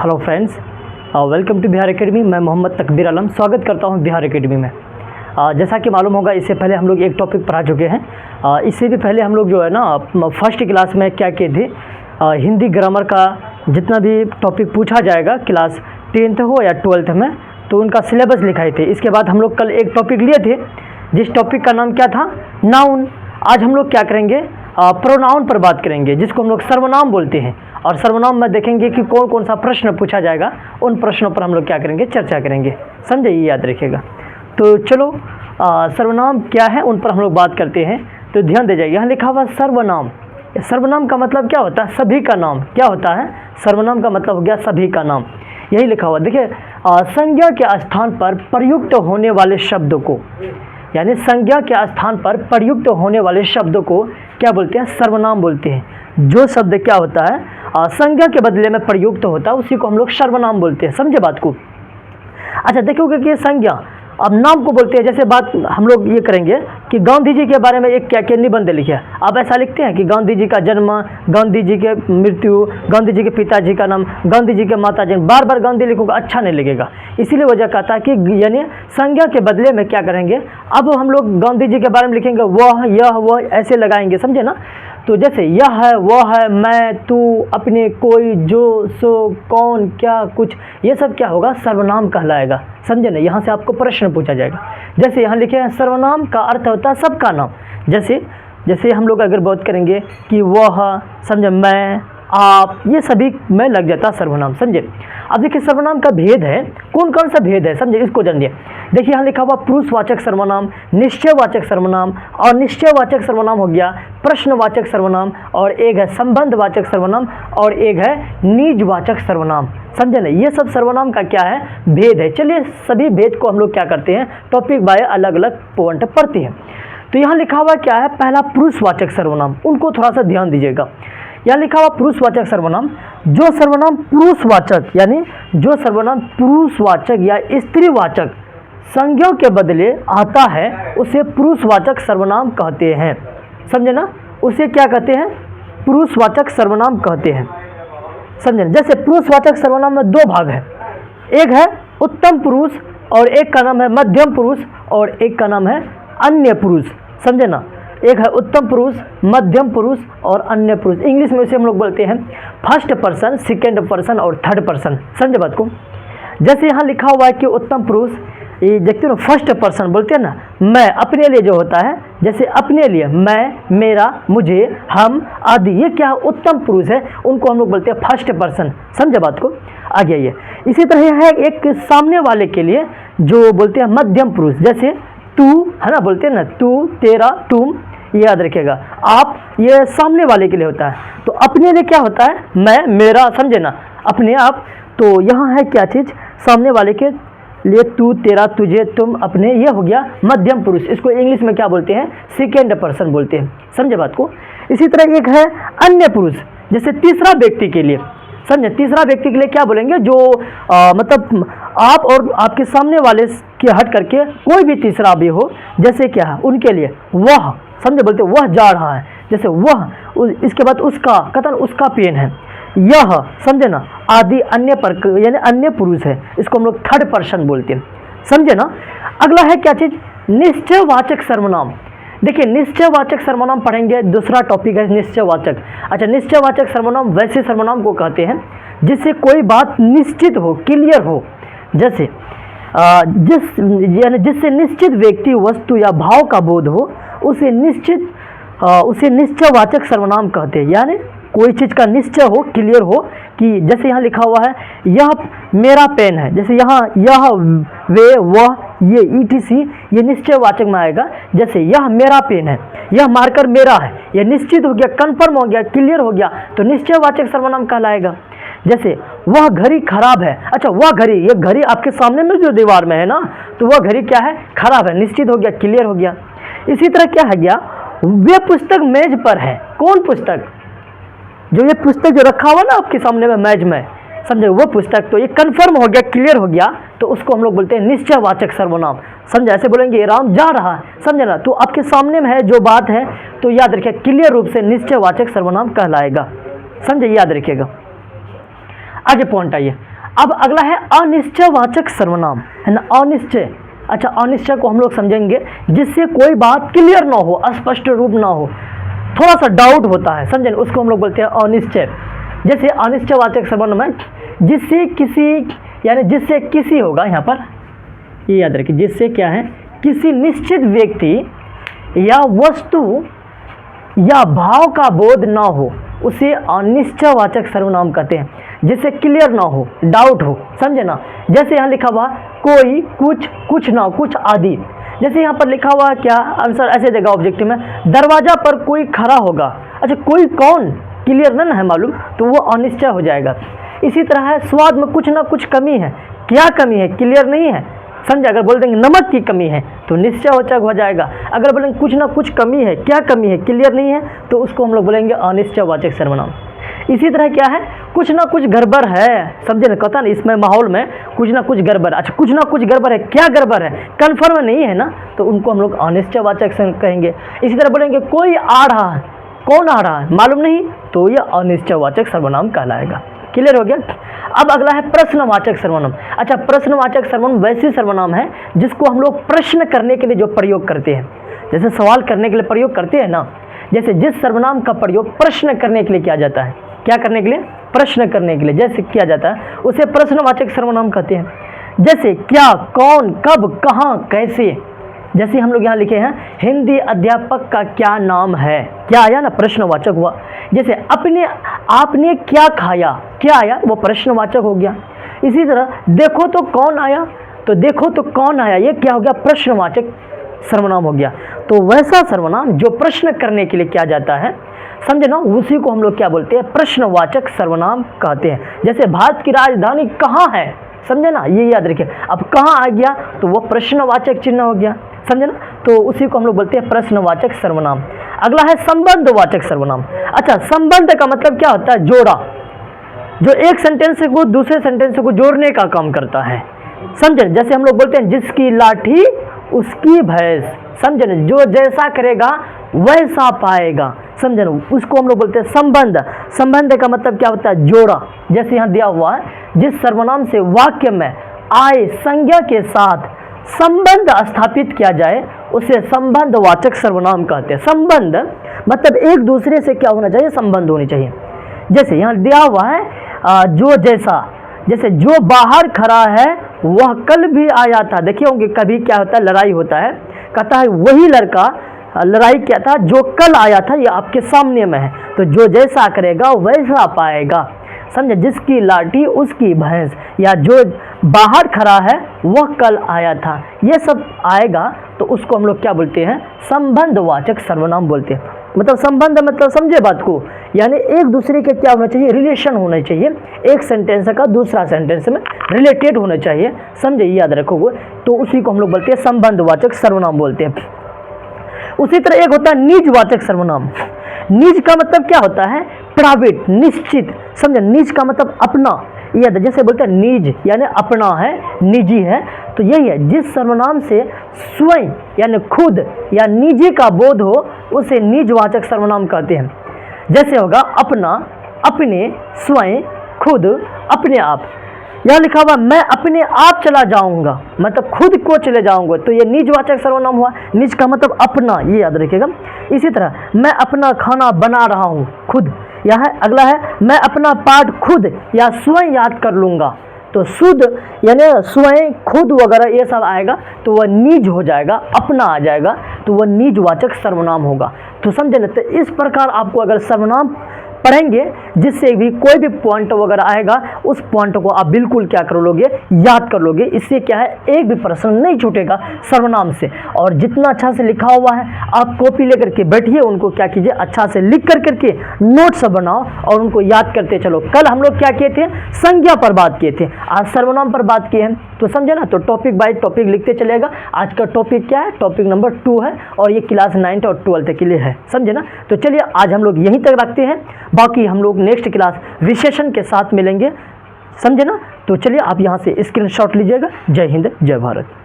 Hello friends, welcome to Bihar academy. मैं मोहम्मद तकबीर आलम स्वागत करता हूं बिहार एकेडमी में। जैसा कि मालूम होगा, इससे पहले हम लोग एक टॉपिक पढ़ा चुके हैं। इससे भी पहले हम लोग जो है ना फर्स्ट क्लास में क्या किए थे, हिंदी ग्रामर का जितना भी टॉपिक पूछा जाएगा क्लास 10th हो या 12th में, तो उनका सिलेबस लिखाए थे। इसके बाद हम लोग कल एक टॉपिक लिए थे जिस टॉपिक का नाम क्या था, नाउन। आज हम लोग क्या करेंगे, प्रोनाउन पर बात करेंगे, जिसको हम लोग सर्वनाम बोलते हैं। और सर्वनाम में देखेंगे कि कौन कौन सा प्रश्न पूछा जाएगा, उन प्रश्नों पर हम लोग क्या करेंगे, चर्चा करेंगे। समझे, ये याद रखिएगा। तो चलो, सर्वनाम क्या है उन पर हम लोग बात करते हैं। तो ध्यान दे जाइए, यहाँ लिखा हुआ सर्वनाम। सर्वनाम का मतलब क्या होता है, सभी का नाम। क्या होता है, सर्वनाम का मतलब हो गया सभी का नाम। यही लिखा हुआ देखिए, संज्ञा के स्थान पर प्रयुक्त होने वाले शब्द को, यानी संज्ञा के स्थान पर प्रयुक्त होने वाले शब्द को क्या बोलते हैं, सर्वनाम बोलते हैं। जो शब्द क्या होता है, संज्ञा के बदले में प्रयुक्त होता है, उसी को हम लोग सर्वनाम बोलते हैं। समझे बात को। अच्छा, देखोगे कि संज्ञा अब नाम को बोलते हैं। जैसे बात हम लोग ये करेंगे कि गांधी जी के बारे में एक क्या क्या निबंध लिखे। आप ऐसा लिखते हैं कि गांधी जी का जन्म, गांधी जी के मृत्यु, गांधी जी के पिताजी का नाम, गांधी जी के माता जी। बार बार गांधी लिखोगे अच्छा नहीं लगेगा। इसीलिए वजह कहता है कि यानी संज्ञा के बदले में क्या करेंगे, अब हम लोग गांधी जी के बारे में लिखेंगे वह, यह, वह, ऐसे लगाएंगे। समझे ना। तो जैसे यह है, वह है, मैं, तू, अपने, कोई, जो, सो, कौन, क्या, कुछ, ये सब क्या होगा, सर्वनाम कहलाएगा। समझे ना। यहाँ से आपको प्रश्न पूछा जाएगा। जैसे यहाँ लिखे हैं, सर्वनाम का अर्थ होता है सबका नाम। जैसे हम लोग अगर बात करेंगे कि वह, समझे, मैं, आप, ये सभी में लग जाता है सर्वनाम। समझे। अब देखिए सर्वनाम का भेद है, कौन कौन सा भेद है, समझे, इसको जानिए। देखिए यहाँ लिखा हुआ पुरुषवाचक सर्वनाम, निश्चयवाचक सर्वनाम, और निश्चयवाचक सर्वनाम हो गया प्रश्नवाचक सर्वनाम, और एक है संबंधवाचक सर्वनाम, और एक है निजवाचक सर्वनाम। समझे ना। ये सब सर्वनाम का क्या है, भेद है। चलिए सभी भेद को हम लोग क्या करते हैं, टॉपिक बाय अलग अलग पॉइंट पढ़ते हैं। तो यहाँ लिखा हुआ क्या है, पहला पुरुषवाचक सर्वनाम, उनको थोड़ा सा ध्यान दीजिएगा। यहाँ लिखा हुआ पुरुषवाचक सर्वनाम, जो सर्वनाम पुरुषवाचक, यानी जो सर्वनाम पुरुषवाचक या स्त्रीवाचक संज्ञा के बदले आता है, उसे पुरुषवाचक सर्वनाम कहते हैं। समझे ना। उसे क्या कहते हैं, पुरुषवाचक सर्वनाम कहते हैं। समझे। जैसे पुरुषवाचक सर्वनाम में दो भाग है, एक है उत्तम पुरुष और एक का नाम है मध्यम पुरुष और एक का नाम है अन्य पुरुष। समझे ना। एक है उत्तम पुरुष, मध्यम पुरुष और अन्य पुरुष। इंग्लिश में उसे हम लोग बोलते हैं फर्स्ट पर्सन, सेकेंड पर्सन और थर्ड पर्सन। समझे बात को। जैसे यहाँ लिखा हुआ है कि उत्तम पुरुष, ये देखते हो फर्स्ट पर्सन बोलते हैं ना, मैं, अपने लिए जो होता है, जैसे अपने लिए मैं, मेरा, मुझे, हम आदि, ये क्या उत्तम पुरुष है, उनको हम लोग बोलते हैं फर्स्ट पर्सन। समझे बात को। आगे आइए। इसी तरह है एक सामने वाले के लिए जो बोलते हैं मध्यम पुरुष, जैसे तू, है ना, बोलते हैं ना, तू, तेरा, तुम, ये याद रखिएगा। आप, ये सामने वाले के लिए होता है। तो अपने लिए क्या होता है, मैं, मेरा। समझे ना, अपने आप। तो यहाँ है क्या चीज़, सामने वाले के लिए तू, तेरा, तुझे, तुम, अपने, ये हो गया मध्यम पुरुष। इसको इंग्लिश में क्या बोलते हैं, सेकेंड पर्सन बोलते हैं। समझे बात को। इसी तरह एक है अन्य पुरुष, जैसे तीसरा व्यक्ति के लिए। समझे। तीसरा व्यक्ति के लिए क्या बोलेंगे, जो मतलब आप और आपके सामने वाले के हट करके कोई भी तीसरा भी हो, जैसे क्या है उनके लिए वह। समझे, बोलते वह जा रहा है, जैसे वह, इसके बाद उसका, कथन उसका पेन है, यह। समझे ना। आदि अन्य पर, यानी अन्य पुरुष है, इसको हम लोग थर्ड पर्सन बोलते हैं। समझे ना। अगला है क्या चीज, निश्चयवाचक सर्वनाम। देखिए निश्चयवाचक सर्वनाम पढ़ेंगे, दूसरा टॉपिक है निश्चयवाचक। अच्छा, निश्चयवाचक सर्वनाम वैसे सर्वनाम को कहते हैं जिससे कोई बात निश्चित हो, क्लियर हो। जैसे जिससे निश्चित व्यक्ति, वस्तु या भाव का बोध हो, उसे निश्चयवाचक सर्वनाम कहते हैं। यानी कोई चीज़ का निश्चय हो, क्लियर हो, कि जैसे यहाँ लिखा हुआ है यह मेरा पेन है, जैसे यहाँ यह, वे, वह, ये ETC, ये निश्चयवाचक में आएगा। जैसे यह मेरा पेन है, यह मार्कर मेरा है, यह निश्चित हो गया, कंफर्म हो गया, क्लियर हो गया, तो निश्चयवाचक सर्वनाम कहलाएगा। जैसे वह घड़ी खराब है। अच्छा, वह घड़ी, ये घड़ी आपके सामने में जो दीवार में है ना, तो वह घड़ी क्या है, खराब है, निश्चित हो गया, क्लियर हो गया। इसी तरह क्या है गया, वे पुस्तक मेज पर है। कौन पुस्तक, जो ये पुस्तक जो रखा हुआ ना आपके सामने में मेज में, समझे, वो पुस्तक, तो ये कंफर्म हो गया, क्लियर हो गया, तो उसको हम लोग बोलते हैं निश्चयवाचक सर्वनाम। समझे। ऐसे बोलेंगे राम जा रहा है, समझे ना, तो आपके सामने में है जो बात है, तो याद रखिए क्लियर रूप से निश्चयवाचक सर्वनाम कहलाएगा। समझे, याद रखिएगा। आगे पॉइंट आइए। अब अगला है अनिश्चयवाचक सर्वनाम, है ना, अनिश्चय। अच्छा, अनिश्चय को हम लोग समझेंगे जिससे कोई बात क्लियर ना हो, स्पष्ट रूप ना हो, थोड़ा सा डाउट होता है, समझे, उसको हम लोग बोलते हैं अनिश्चय। जैसे अनिश्चयवाचक सर्वनाम है जिससे किसी, यानी जिससे किसी होगा, यहाँ पर ये याद रखिए, जिससे क्या है, किसी निश्चित व्यक्ति या वस्तु या भाव का बोध ना हो, उसे अनिश्चयवाचक सर्वनाम कहते हैं। जिससे क्लियर ना हो, डाउट हो, समझे ना। जैसे यहाँ लिखा हुआ कोई, कुछ, कुछ ना, कुछ आदि। जैसे यहाँ पर लिखा हुआ क्या आंसर ऐसे देगा ऑब्जेक्टिव में, दरवाजा पर कोई खड़ा होगा। अच्छा, कोई कौन, क्लियर ना है मालूम, तो वो अनिश्चय हो जाएगा। इसी तरह है स्वाद में कुछ ना कुछ कमी है, क्या कमी है, क्लियर नहीं है, समझे। अगर बोल देंगे नमक की कमी है तो निश्चयवाचक हो जाएगा। अगर बोलेंगे कुछ ना कुछ कमी है, क्या कमी है, क्लियर नहीं है, तो उसको हम लोग बोलेंगे अनिश्चयवाचक सर्वनाम। इसी तरह क्या है, कुछ ना कुछ गड़बड़ है, समझे ना, कहता ना इसमें माहौल में कुछ ना कुछ गड़बड़। अच्छा, कुछ ना कुछ गड़बड़ है, क्या गड़बड़ है, कन्फर्म नहीं है ना, तो उनको हम लोग अनिश्चयवाचक कहेंगे। इसी तरह बोलेंगे कोई आ रहा है, कौन आ रहा है मालूम नहीं, तो यह अनिश्चयवाचक सर्वनाम कहलाएगा। क्लियर हो गया। अब अगला है प्रश्नवाचक सर्वनाम। अच्छा, प्रश्नवाचक सर्वनाम वैसी सर्वनाम है जिसको हम लोग प्रश्न करने के लिए जो प्रयोग करते हैं, जैसे सवाल करने के लिए प्रयोग करते हैं ना, जैसे जिस सर्वनाम का प्रयोग प्रश्न करने के लिए किया जाता है, क्या करने के लिए, प्रश्न करने के लिए जैसे किया जाता है, उसे प्रश्नवाचक सर्वनाम कहते हैं। जैसे क्या, कौन, कब, कहाँ, कैसे। जैसे हम लोग यहाँ लिखे हैं हिंदी अध्यापक का क्या नाम है, क्या आया ना, प्रश्नवाचक हुआ। जैसे अपने, आपने क्या खाया, क्या आया, वो प्रश्नवाचक हो गया। इसी तरह देखो तो कौन आया, तो देखो तो कौन आया, ये क्या हो गया, प्रश्नवाचक सर्वनाम हो गया। तो वैसा सर्वनाम जो प्रश्न करने के लिए किया जाता है, समझे ना, उसी को हम लोग क्या बोलते हैं, प्रश्नवाचक सर्वनाम कहते हैं। जैसे भारत की राजधानी कहाँ है, समझे ना, ये याद रखिए। अब कहाँ आ गया तो वो प्रश्नवाचक चिन्ह हो गया, समझे ना, तो उसी को हम लोग बोलते हैं प्रश्नवाचक सर्वनाम। अगला है संबंधवाचक सर्वनाम। अच्छा, संबंध का मतलब क्या होता है, जोड़ा, जो एक सेंटेंस को दूसरे सेंटेंस को जोड़ने का काम करता है, समझे। जैसे हम लोग बोलते हैं जिसकी लाठी उसकी भैंस, समझे ना, जो जैसा करेगा वैसा पाएगा, समझे ना, उसको हम लोग बोलते हैं संबंध। संबंध का मतलब क्या होता है, जोड़ा। जैसे यहाँ दिया हुआ है, जिस सर्वनाम से वाक्य में आए संज्ञा के साथ संबंध स्थापित किया जाए उसे संबंधवाचक सर्वनाम कहते हैं। संबंध मतलब एक दूसरे से क्या होना चाहिए, संबंध होनी चाहिए। जैसे यहाँ दिया हुआ है जो जैसा, जैसे जो बाहर खड़ा है वह कल भी आया था। देखिए होंगे कभी क्या होता है, लड़ाई होता है, कहता है वही लड़का लड़ाई किया था जो कल आया था, ये आपके सामने में है, तो जो जैसा करेगा वैसा पाएगा, समझे। जिसकी लाठी उसकी भैंस, या जो बाहर खड़ा है वह कल आया था, ये सब आएगा तो उसको हम लोग क्या बोलते हैं, संबंधवाचक सर्वनाम बोलते हैं। मतलब संबंध मतलब समझे बात को, यानी एक दूसरे के क्या होना चाहिए, रिलेशन होना चाहिए, एक सेंटेंस का दूसरा सेंटेंस में रिलेटेड होना चाहिए, समझे, याद रखोगे, तो उसी को हम लोग बोलते हैं संबंधवाचक सर्वनाम बोलते हैं। उसी तरह एक होता है निजवाचक सर्वनाम। निज का मतलब क्या होता है, प्राइवेट, निश्चित, समझे। निज का मतलब अपना, याद, जैसे बोलते हैं निज यानी अपना है, निजी है, तो यही है। जिस सर्वनाम से स्वयं यानी खुद या निजी का बोध हो उसे निजवाचक सर्वनाम कहते हैं। जैसे होगा अपना, अपने, स्वयं, खुद, अपने आप। यहाँ लिखा हुआ मैं अपने आप चला जाऊंगा, मतलब खुद को चले जाऊंगा, तो ये निजवाचक सर्वनाम हुआ। निज का मतलब अपना, ये याद रखिएगा। इसी तरह मैं अपना खाना बना रहा हूँ, खुद। यह है अगला है मैं अपना पाठ खुद या स्वयं याद कर लूँगा, तो शुद्ध यानी स्वयं, खुद वगैरह ये सब आएगा तो वह निज हो जाएगा, अपना आ जाएगा, तो वह निजवाचक सर्वनाम होगा। तो समझे ना, तो इस प्रकार आपको अगर सर्वनाम पढ़ेंगे जिससे भी कोई भी पॉइंट वगैरह आएगा उस पॉइंट को आप बिल्कुल क्या कर लोगे, याद कर लोगे। इससे क्या है, एक भी प्रश्न नहीं छूटेगा सर्वनाम से। और जितना अच्छा से लिखा हुआ है आप कॉपी लेकर के बैठिए, उनको क्या कीजिए, अच्छा से लिख कर करके नोट्स बनाओ और उनको याद करते चलो। कल हम लोग क्या किए थे, संज्ञा पर बात किए थे, आज सर्वनाम पर बात किए हैं, तो समझे ना। तो टॉपिक बाय टॉपिक लिखते चलेगा। आज का टॉपिक क्या है, टॉपिक नंबर 2 है और ये क्लास 9th और 12th के लिए है, समझे ना। तो चलिए आज हम लोग यहीं तक रखते हैं, बाकी हम लोग नेक्स्ट क्लास विशेषण के साथ मिलेंगे, समझे ना। तो चलिए आप यहाँ से स्क्रीनशॉट लीजिएगा। जय हिंद, जय भारत।